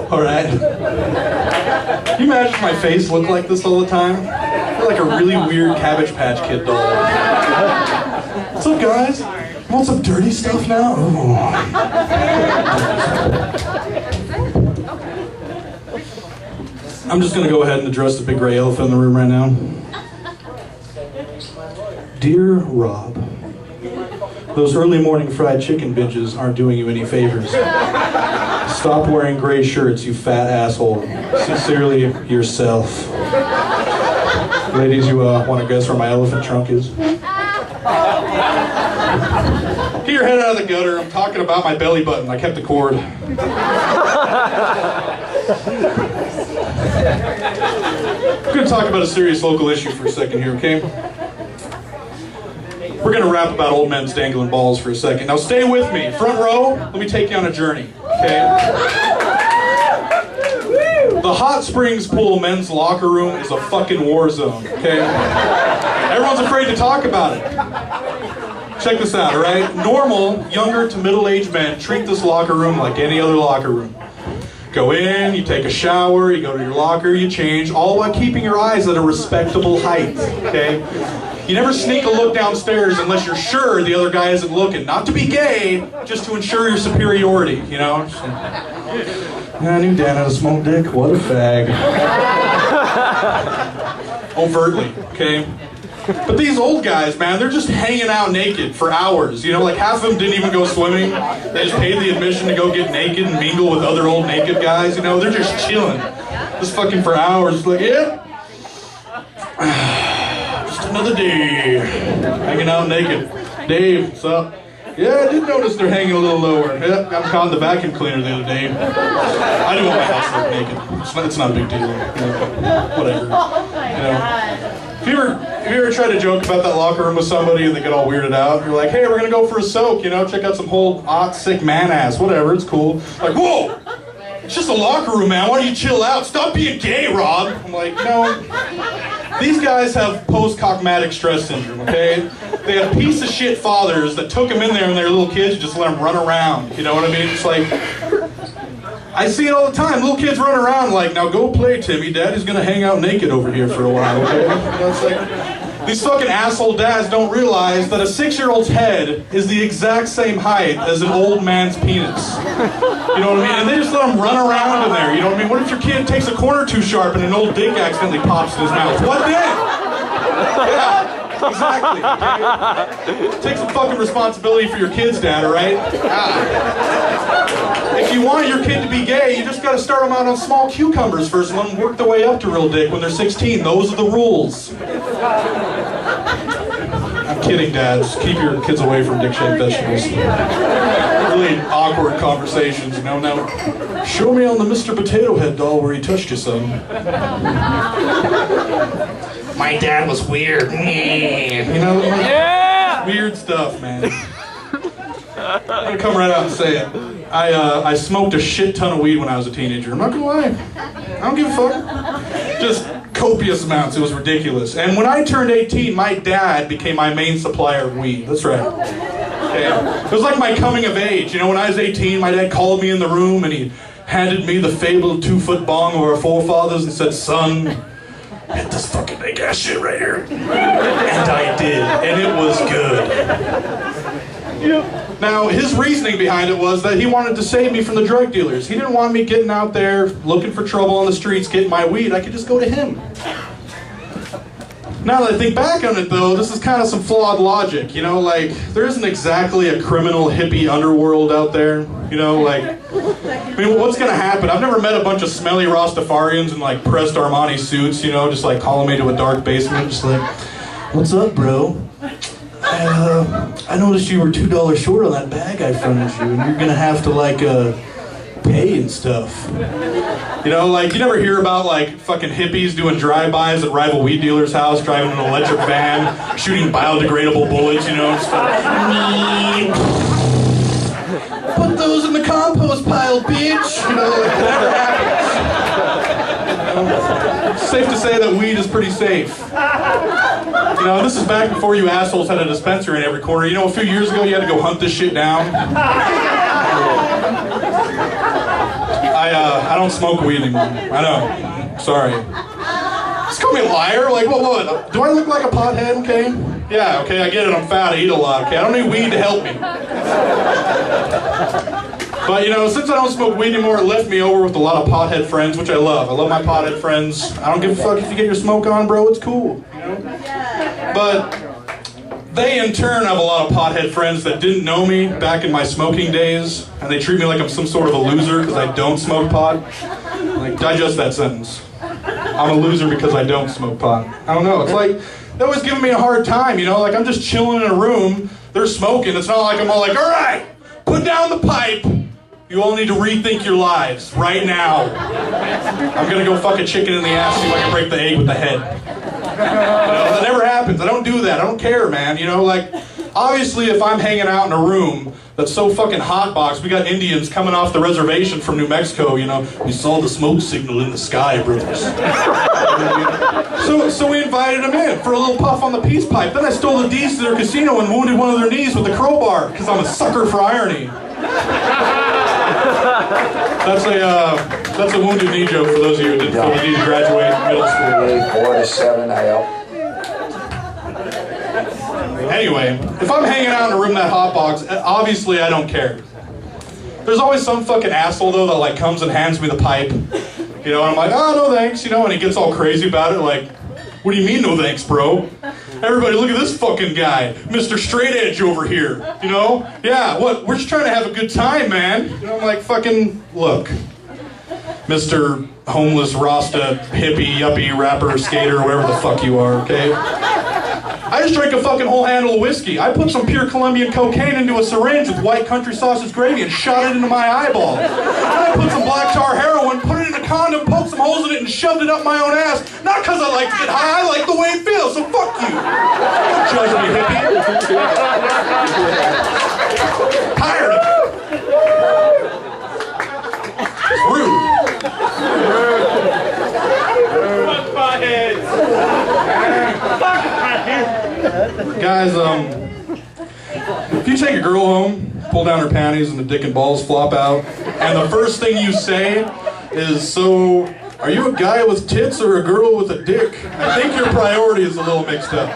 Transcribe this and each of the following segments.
Alright? Can you imagine if my face looked like this all the time? I feel like a really weird Cabbage Patch Kid doll. What's up, guys? You want some dirty stuff now? Ooh. I'm just gonna go ahead and address the big gray elephant in the room right now. Dear Rob, those early morning fried chicken binges aren't doing you any favors. Stop wearing gray shirts, you fat asshole. Sincerely, yourself. Ladies, you want to guess where my elephant trunk is? Get your head out of the gutter. I'm talking about my belly button. I kept the cord. I'm going to talk about a serious local issue for a second here, okay? We're going to rap about old men's dangling balls for a second. Now stay with me. Front row, let me take you on a journey, okay? The Hot Springs Pool men's locker room is a fucking war zone, okay? Everyone's afraid to talk about it. Check this out, alright? Normal, younger to middle-aged men treat this locker room like any other locker room. Go in, you take a shower, you go to your locker, you change, all while keeping your eyes at a respectable height, okay? You never sneak a look downstairs unless you're sure the other guy isn't looking. Not to be gay, just to ensure your superiority, you know? Yeah, I knew Dan had a small dick. What a fag. Overtly, okay? But these old guys, man, they're just hanging out naked for hours. You know, like half of them didn't even go swimming. They just paid the admission to go get naked and mingle with other old naked guys. You know, they're just chilling. Just fucking for hours. Like, yeah. Just another day. Hanging out naked. Dave, what's up? Yeah, I did notice they're hanging a little lower. Yeah, got caught in the vacuum cleaner the other day. I do want my house to look naked. It's not a big deal. You know, whatever. You know. If you ever try to joke about that locker room with somebody and they get all weirded out, you're like, hey, we're gonna go for a soak, you know, check out some old, hot, sick man ass, whatever, it's cool. Like, whoa! It's just a locker room, man. Why don't you chill out? Stop being gay, Rob. I'm like, no. These guys have post-traumatic stress syndrome, okay? They have piece of shit fathers that took them in there when they were little kids and just let them run around. You know what I mean? It's like, I see it all the time. Little kids run around like, now go play, Timmy. Daddy's gonna hang out naked over here for a while, okay? You know, it's like, these fucking asshole dads don't realize that a 6-year-old's head is the exact same height as an old man's penis. You know what I mean? And they just let them run around in there, you know what I mean? What if your kid takes a corner too sharp and an old dick accidentally pops in his mouth? What then? Yeah. Exactly. Okay? Take some fucking responsibility for your kids, Dad, alright? If you want your kid to be gay, you just gotta start them out on small cucumbers first and let them work their way up to real dick when they're 16. Those are the rules. I'm kidding, dads. Keep your kids away from dick-shaped vegetables. Really awkward conversations, you know? Now, show me on the Mr. Potato Head doll where he touched you, son. My dad was weird. You know, yeah! Weird stuff, man. I'm gonna come right out and say it. I smoked a shit ton of weed when I was a teenager. I'm not gonna lie. I don't give a fuck. Just copious amounts. It was ridiculous. And when I turned 18, my dad became my main supplier of weed. That's right. Okay. It was like my coming of age. You know, when I was 18, my dad called me in the room and he handed me the fabled 2-foot bong of our forefathers and said, son, hit this fucking big ass shit right here. And I did, and it was good. Now, his reasoning behind it was that he wanted to save me from the drug dealers. He didn't want me getting out there, looking for trouble on the streets, getting my weed. I could just go to him. Now that I think back on it, though, this is kind of some flawed logic. You know, like, there isn't exactly a criminal hippie underworld out there. You know, like, I mean, what's gonna happen? I've never met a bunch of smelly Rastafarians in, like, pressed Armani suits, you know, just, like, calling me to a dark basement, just like, what's up, bro? I noticed you were $2 short on that bag I furnished you, and you're gonna have to, like, pay and stuff. You know, like, you never hear about, like, fucking hippies doing drive-bys at rival weed dealer's house, driving an electric van, shooting biodegradable bullets, you know, and stuff. Put those in the compost pile, bitch! You know, like, that never happens. It's safe to say that weed is pretty safe. You know, this is back before you assholes had a dispenser in every corner. You know, a few years ago, you had to go hunt this shit down. I don't smoke weed anymore. I know. Sorry. Just call me a liar? Like, what? Do I look like a pothead, okay? Yeah, okay, I get it, I'm fat, I eat a lot, okay? I don't need weed to help me. But, you know, since I don't smoke weed anymore, it left me over with a lot of pothead friends, which I love. I love my pothead friends. I don't give a fuck if you get your smoke on, bro, it's cool, you know? But they, in turn, have a lot of pothead friends that didn't know me back in my smoking days, and they treat me like I'm some sort of a loser because I don't smoke pot. Like, digest that sentence. I'm a loser because I don't smoke pot. I don't know, it's like, they're always giving me a hard time, you know? Like, I'm just chilling in a room, they're smoking, it's not like I'm all like, all right, put down the pipe. You all need to rethink your lives right now. I'm gonna go fuck a chicken in the ass, see if I can break the egg with the head. You know, that never happens. I don't do that. I don't care, man. You know, like, obviously if I'm hanging out in a room that's so fucking hotbox, we got Indians coming off the reservation from New Mexico, you know, we saw the smoke signal in the sky, brothers. So we invited them in for a little puff on the peace pipe. Then I stole the D's to their casino and wounded one of their knees with a crowbar, because I'm a sucker for irony. That's a wounded knee joke for those of you who didn't feel the need to graduate middle school. 4 to 7, I help. Anyway, if I'm hanging out in a room that hotbox, obviously I don't care. There's always some fucking asshole though that like comes and hands me the pipe, you know, and I'm like, oh no thanks, you know, and he gets all crazy about it, like, what do you mean no thanks, bro? Everybody look at this fucking guy, Mr. Straight Edge over here, you know? Yeah, what, we're just trying to have a good time, man. You know, I'm like, fucking, look, Mr. Homeless, Rasta, hippie, yuppie, rapper, skater, whatever the fuck you are, okay? I just drank a fucking whole handle of whiskey. I put some pure Colombian cocaine into a syringe with white country sausage gravy and shot it into my eyeball. Then I put some black tar heroin, put it in a condom, poked some holes in it, and shoved it up my own ass. Not because I like to get high, I like the way it feels, so fuck you. Don't judge me, hippie. Tired of it. It's rude. Guys, if you take a girl home, pull down her panties and the dick and balls flop out, and the first thing you say is, so, are you a guy with tits or a girl with a dick? I think your priority is a little mixed up.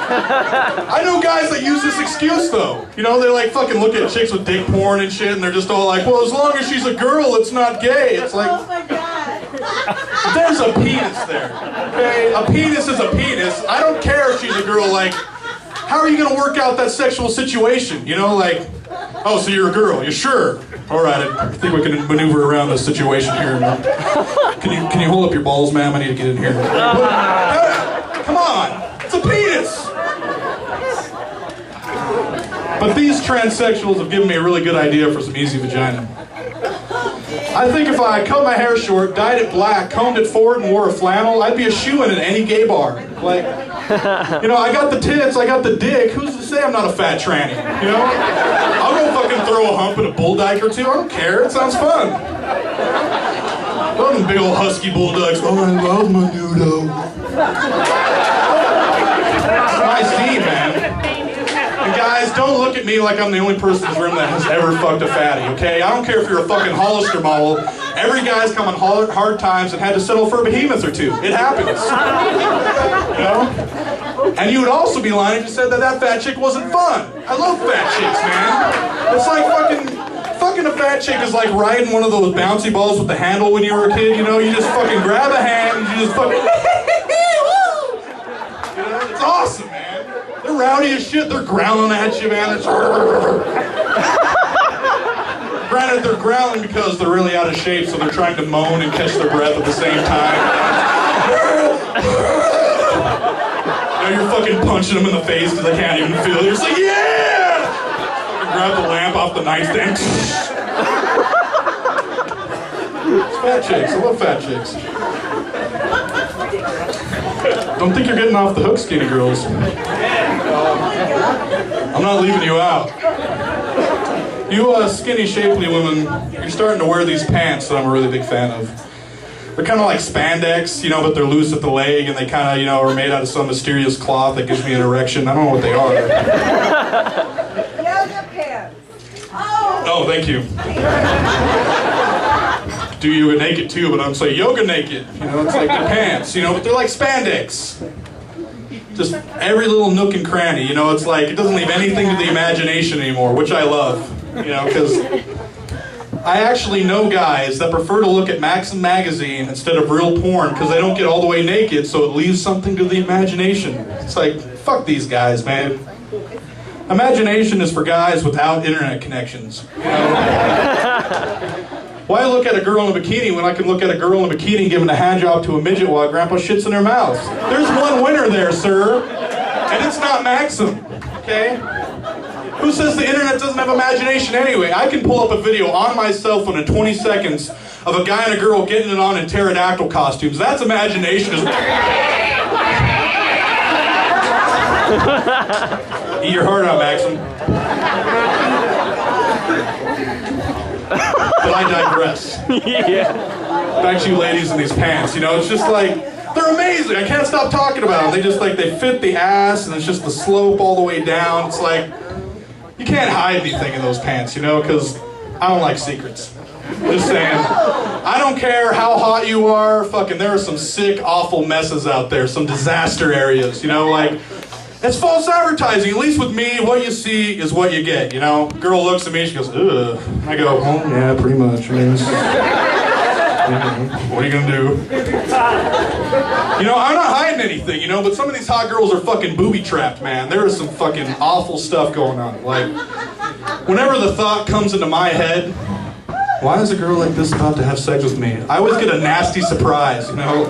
I know guys that use this excuse though. You know, they like fucking look at chicks with dick porn and shit, and they're just all like, well, as long as she's a girl, it's not gay. It's like, oh my God. There's a penis there, okay? A penis is a penis. I don't care if she's a girl, like, how are you gonna work out that sexual situation? You know, like, oh, so you're a girl, you sure? All right, I think we can maneuver around this situation here. Can you hold up your balls, ma'am? I need to get in here. Come on, it's a penis. But these transsexuals have given me a really good idea for some easy vagina. I think if I cut my hair short, dyed it black, combed it forward, and wore a flannel, I'd be a shoo-in in any gay bar. Like, you know, I got the tits, I got the dick, who's to say I'm not a fat tranny, you know? I'll go fucking throw a hump in a bull dyke or two, I don't care, it sounds fun. Those big old husky bulldogs, oh, I love my noodle. It's nice to eat, man. And guys, don't look at me like I'm the only person in this room that has ever fucked a fatty, okay? I don't care if you're a fucking Hollister model. Every guy's come on hard times and had to settle for a behemoth or two. It happens. You know? And you would also be lying if you said that that fat chick wasn't fun. I love fat chicks, man. It's like fucking a fat chick is like riding one of those bouncy balls with the handle when you were a kid, you know? You just fucking grab a hand and you just fucking... You know? It's awesome, man. They're rowdy as shit, they're growling at you, man. It's... Granted, they're growling because they're really out of shape, so they're trying to moan and catch their breath at the same time. You know, you're fucking punching them in the face because they can't even feel it. You're just like, yeah! You grab the lamp off the nightstand. It's fat chicks, I love fat chicks. Don't think you're getting off the hook, skinny girls. I'm not leaving you out. You skinny, shapely women, you're starting to wear these pants that I'm a really big fan of. They're kind of like spandex, you know, but they're loose at the leg, and they kind of, you know, are made out of some mysterious cloth that gives me an erection. I don't know what they are. Yoga pants. Oh, thank you. do yoga naked too, but I don't say yoga naked. You know, it's like the pants, you know, but they're like spandex. Just every little nook and cranny, you know, it's like it doesn't leave anything to the imagination anymore, which I love, you know, because I actually know guys that prefer to look at Maxim magazine instead of real porn because they don't get all the way naked, so it leaves something to the imagination. It's like, fuck these guys, man. Imagination is for guys without internet connections, you know? Why look at a girl in a bikini when I can look at a girl in a bikini giving a hand job to a midget while grandpa shits in their mouth? There's one winner there, sir. And it's not Maxim, okay? Who says the internet doesn't have imagination anyway? I can pull up a video on my cell phone in 20 seconds of a guy and a girl getting it on in pterodactyl costumes. That's imagination. Eat your heart out, Maxim. But I digress. Yeah. Back to you ladies in these pants, you know, it's just like, they're amazing. I can't stop talking about them. They just like, they fit the ass and it's just the slope all the way down. It's like, you can't hide anything in those pants, you know, because I don't like secrets. Just saying. I don't care how hot you are, fucking there are some sick, awful messes out there, some disaster areas, you know, like, it's false advertising. At least with me, what you see is what you get, you know? Girl looks at me, she goes, ugh. I go, oh, yeah, pretty much. I mean, what are you gonna do? You know, I'm not hiding anything, you know, but some of these hot girls are fucking booby-trapped, man. There is some fucking awful stuff going on. Like, whenever the thought comes into my head, why is a girl like this about to have sex with me? I always get a nasty surprise, you know?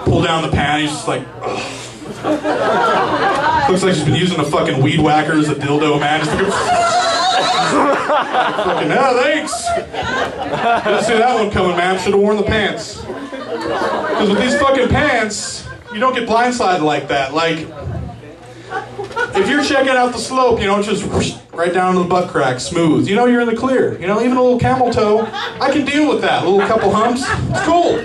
Pull down the panties, just like, ugh. Looks like she's been using a fucking weed whacker as a dildo, man. Just fucking, yeah, thanks. Didn't see that one coming, man. Should have worn the pants. Because with these fucking pants, you don't get blindsided like that. Like, if you're checking out the slope, you know, it's just whoosh, right down to the butt crack, smooth. You know, you're in the clear. You know, even a little camel toe, I can deal with that. A little couple humps, it's cool.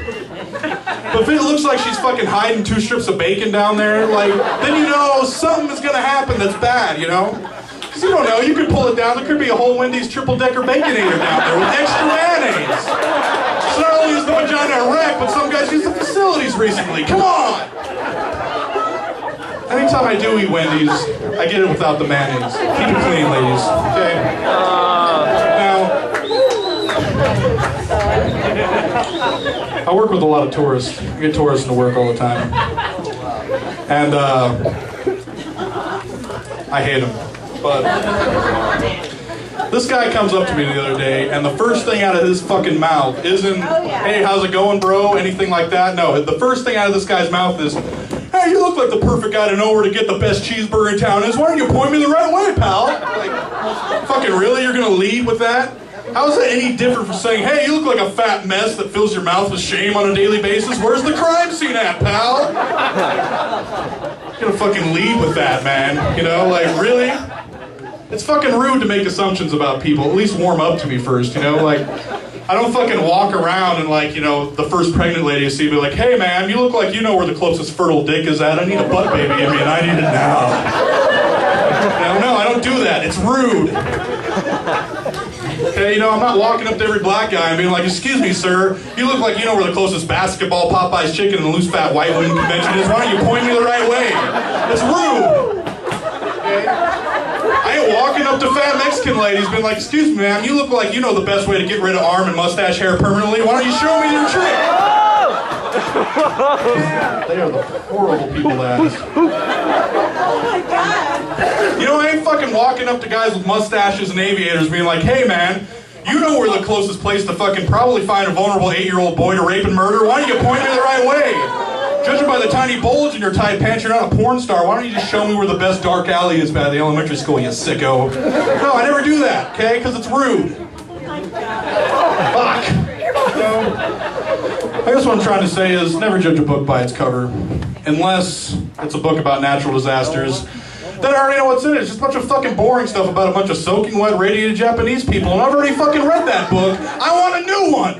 But if it looks like she's fucking hiding 2 strips of bacon down there, like, then you know something is gonna happen that's bad, you know? Because you don't know, you could pull it down, there could be a whole Wendy's triple-decker Baconator down there with extra mayonnaise. So not only is the vagina a wreck, but some guys use the facilities recently, come on! Anytime I do eat Wendy's, I get it without the mayonnaise. Keep it clean, ladies, okay? I work with a lot of tourists. I get tourists to work all the time. And I hate them. But this guy comes up to me the other day, and the first thing out of his fucking mouth isn't, hey, how's it going, bro? Anything like that. No, the first thing out of this guy's mouth is, hey, you look like the perfect guy to know where to get the best cheeseburger in town is. Why don't you point me the right way, pal? Like, fucking really? You're gonna lead with that? How is that any different from saying, hey, you look like a fat mess that fills your mouth with shame on a daily basis? Where's the crime scene at, pal? You're gonna fucking lead with that, man. You know, like, really? It's fucking rude to make assumptions about people. At least warm up to me first, you know? Like, I don't fucking walk around and, like, you know, the first pregnant lady you see be like, hey, man, you look like you know where the closest fertile dick is at. I need a butt baby in me, and I need it now. No, I don't do that. It's rude. Okay, you know, I'm not walking up to every black guy and being like, excuse me, sir, you look like you know where the closest basketball, Popeye's chicken, and loose fat white women convention is. Why don't you point me the right way? It's rude. Okay? I ain't walking up to fat Mexican ladies being like, excuse me, ma'am, you look like you know the best way to get rid of arm and mustache hair permanently. Why don't you show me your trick? They are the horrible people that is. Oh my God. You know, I ain't fucking walking up to guys with mustaches and aviators being like, hey man, you know where the closest place to fucking probably find a vulnerable 8-year-old boy to rape and murder? Why don't you point me the right way? Judging by the tiny bulge in your tight pants, you're not a porn star. Why don't you just show me where the best dark alley is by the elementary school, you sicko? No, I never do that, okay? Because it's rude. Fuck. You know? I guess what I'm trying to say is never judge a book by its cover. Unless it's a book about natural disasters. Then I already know what's in it. It's just a bunch of fucking boring stuff about a bunch of soaking wet radiated Japanese people. And I've already fucking read that book. I want a new one!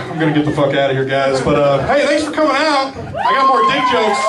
I'm gonna get the fuck out of here, guys. But, hey, thanks for coming out. I got more dick jokes.